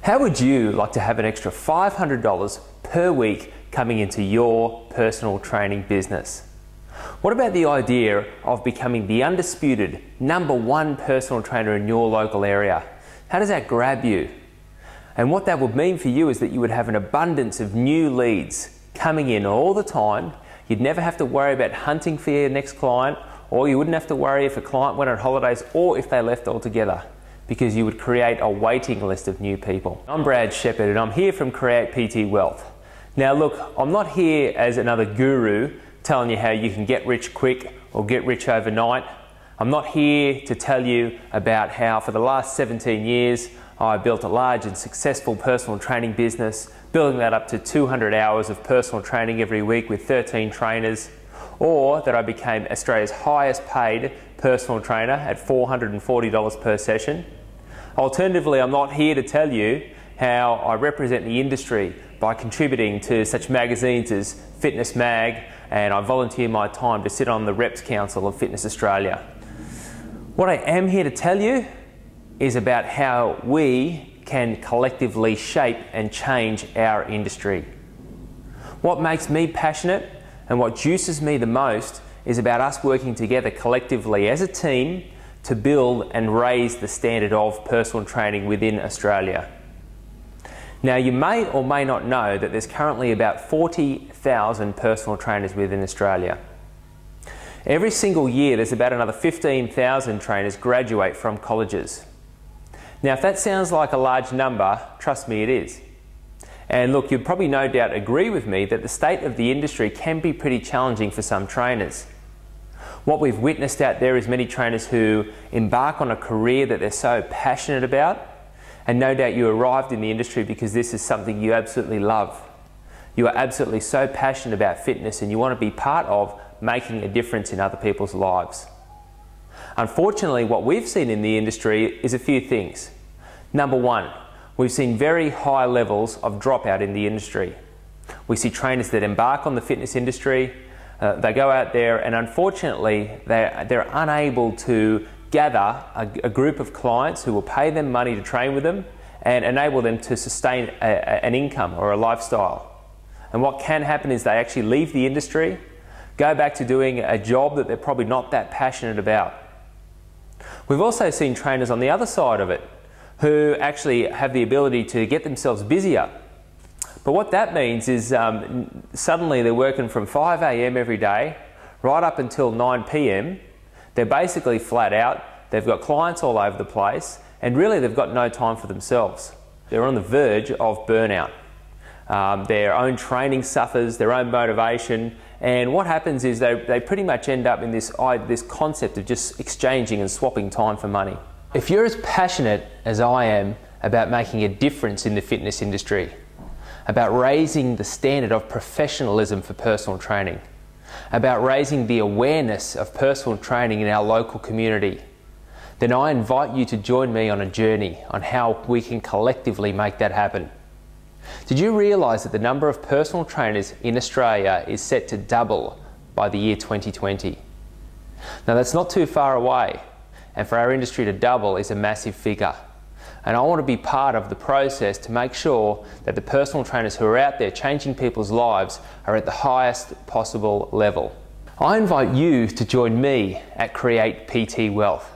How would you like to have an extra $500 per week coming into your personal training business? What about the idea of becoming the undisputed #1 personal trainer in your local area? How does that grab you? And what that would mean for you is that you would have an abundance of new leads coming in all the time. You'd never have to worry about hunting for your next client, or you wouldn't have to worry if a client went on holidays or if they left altogether, because you would create a waiting list of new people. I'm Brad Shepherd and I'm here from Create PT Wealth. Now look, I'm not here as another guru telling you how you can get rich quick or get rich overnight. I'm not here to tell you about how for the last 17 years I built a large and successful personal training business, building that up to 200 hours of personal training every week with 13 trainers, or that I became Australia's highest paid personal trainer at $440 per session. Alternatively, I'm not here to tell you how I represent the industry by contributing to such magazines as Fitness Mag, and I volunteer my time to sit on the Reps Council of Fitness Australia. What I am here to tell you is about how we can collectively shape and change our industry. What makes me passionate and what juices me the most is about us working together collectively as a team to build and raise the standard of personal training within Australia. Now, you may or may not know that there's currently about 40,000 personal trainers within Australia. Every single year there's about another 15,000 trainers graduate from colleges. Now, if that sounds like a large number, trust me, it is. And look, you'd probably no doubt agree with me that the state of the industry can be pretty challenging for some trainers. What we've witnessed out there is many trainers who embark on a career that they're so passionate about, and no doubt you arrived in the industry because this is something you absolutely love. You are absolutely so passionate about fitness and you want to be part of making a difference in other people's lives. Unfortunately, what we've seen in the industry is a few things. #1, we've seen very high levels of dropout in the industry. We see trainers that embark on the fitness industry, they go out there and unfortunately they're unable to gather a group of clients who will pay them money to train with them and enable them to sustain an income or a lifestyle. And what can happen is they actually leave the industry, go back to doing a job that they're probably not that passionate about. We've also seen trainers on the other side of it who actually have the ability to get themselves busier. But what that means is suddenly they're working from 5 AM every day right up until 9 PM. They're basically flat out, they've got clients all over the place, and really they've got no time for themselves. They're on the verge of burnout. Their own training suffers, their own motivation, and what happens is they pretty much end up in this concept of just exchanging and swapping time for money. If you're as passionate as I am about making a difference in the fitness industry, about raising the standard of professionalism for personal training, about raising the awareness of personal training in our local community, then I invite you to join me on a journey on how we can collectively make that happen. Did you realise that the number of personal trainers in Australia is set to double by the year 2020? Now that's not too far away, and for our industry to double is a massive figure. And I want to be part of the process to make sure that the personal trainers who are out there changing people's lives are at the highest possible level. I invite you to join me at Create PT Wealth.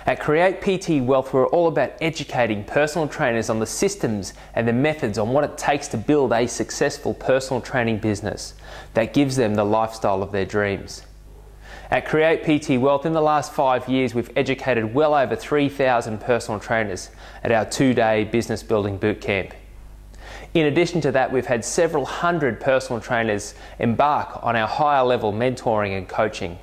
At Create PT Wealth, we're all about educating personal trainers on the systems and the methods on what it takes to build a successful personal training business that gives them the lifestyle of their dreams. At Create PT Wealth, in the last 5 years, we've educated well over 3,000 personal trainers at our 2-day business building bootcamp. In addition to that, we've had several hundred personal trainers embark on our higher level mentoring and coaching.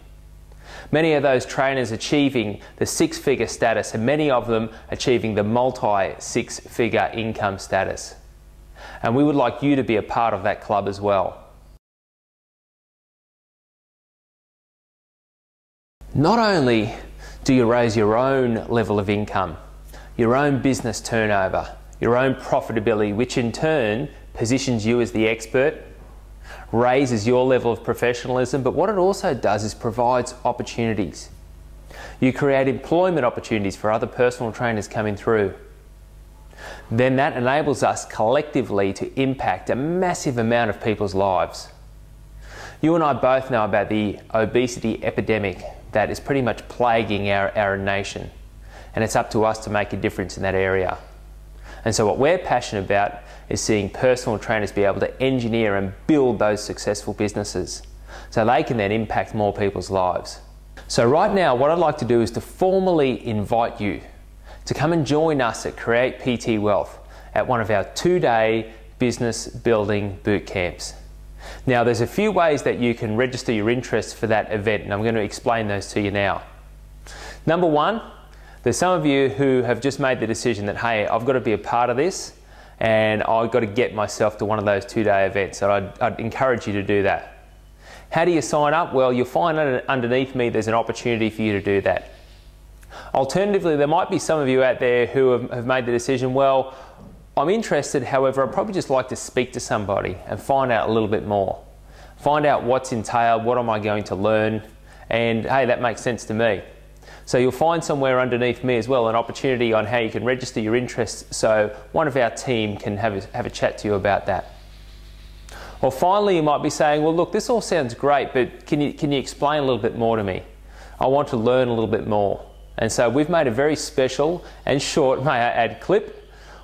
Many of those trainers achieving the 6-figure status, and many of them achieving the multi-6-figure income status. And we would like you to be a part of that club as well. Not only do you raise your own level of income, your own business turnover, your own profitability, which in turn positions you as the expert, raises your level of professionalism, but what it also does is provides opportunities. You create employment opportunities for other personal trainers coming through. then that enables us collectively to impact a massive amount of people's lives. You and I both know about the obesity epidemic that is pretty much plaguing our nation, and it's up to us to make a difference in that area. And so what we're passionate about is seeing personal trainers be able to engineer and build those successful businesses so they can then impact more people's lives. So right now, what I'd like to do is to formally invite you to come and join us at Create PT Wealth at one of our 2-day business building boot camps. Now, there's a few ways that you can register your interest for that event, and I'm going to explain those to you now. Number one, there's some of you who have just made the decision that, hey, I've got to be a part of this and I've got to get myself to one of those 2-day events. So I'd encourage you to do that. How do you sign up? Well, you'll find underneath me there's an opportunity for you to do that. Alternatively, there might be some of you out there who have made the decision, well, I'm interested, however, I'd probably just like to speak to somebody and find out a little bit more. Find out what's entailed, what am I going to learn, and hey, that makes sense to me. So you'll find somewhere underneath me as well an opportunity on how you can register your interest so one of our team can have a chat to you about that. Or finally, you might be saying, well, look, this all sounds great, but can you explain a little bit more to me? I want to learn a little bit more. And so we've made a very special and short, may I add, clip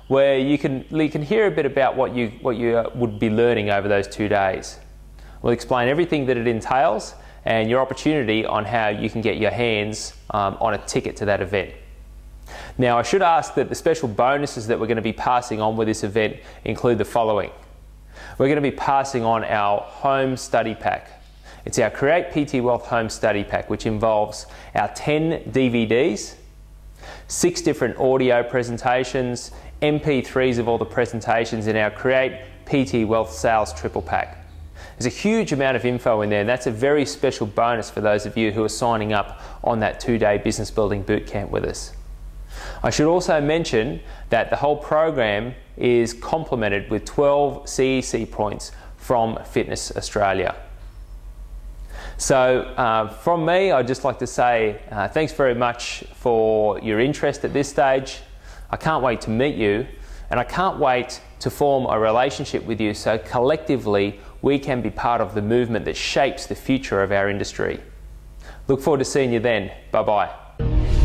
where you can hear a bit about what you would be learning over those 2 days. We'll explain everything that it entails and your opportunity on how you can get your hands on a ticket to that event. Now, I should ask that the special bonuses that we're going to be passing on with this event include the following. We're going to be passing on our home study pack. It's our Create PT Wealth home study pack, which involves our 10 DVDs, 6 different audio presentations, MP3s of all the presentations in our Create PT Wealth Sales Triple Pack. There's a huge amount of info in there, and that's a very special bonus for those of you who are signing up on that 2-day business building bootcamp with us. I should also mention that the whole program is complemented with 12 CEC points from Fitness Australia. So from me, I'd just like to say thanks very much for your interest at this stage. I can't wait to meet you, and I can't wait to form a relationship with you so collectively we can be part of the movement that shapes the future of our industry. Look forward to seeing you then. Bye-bye.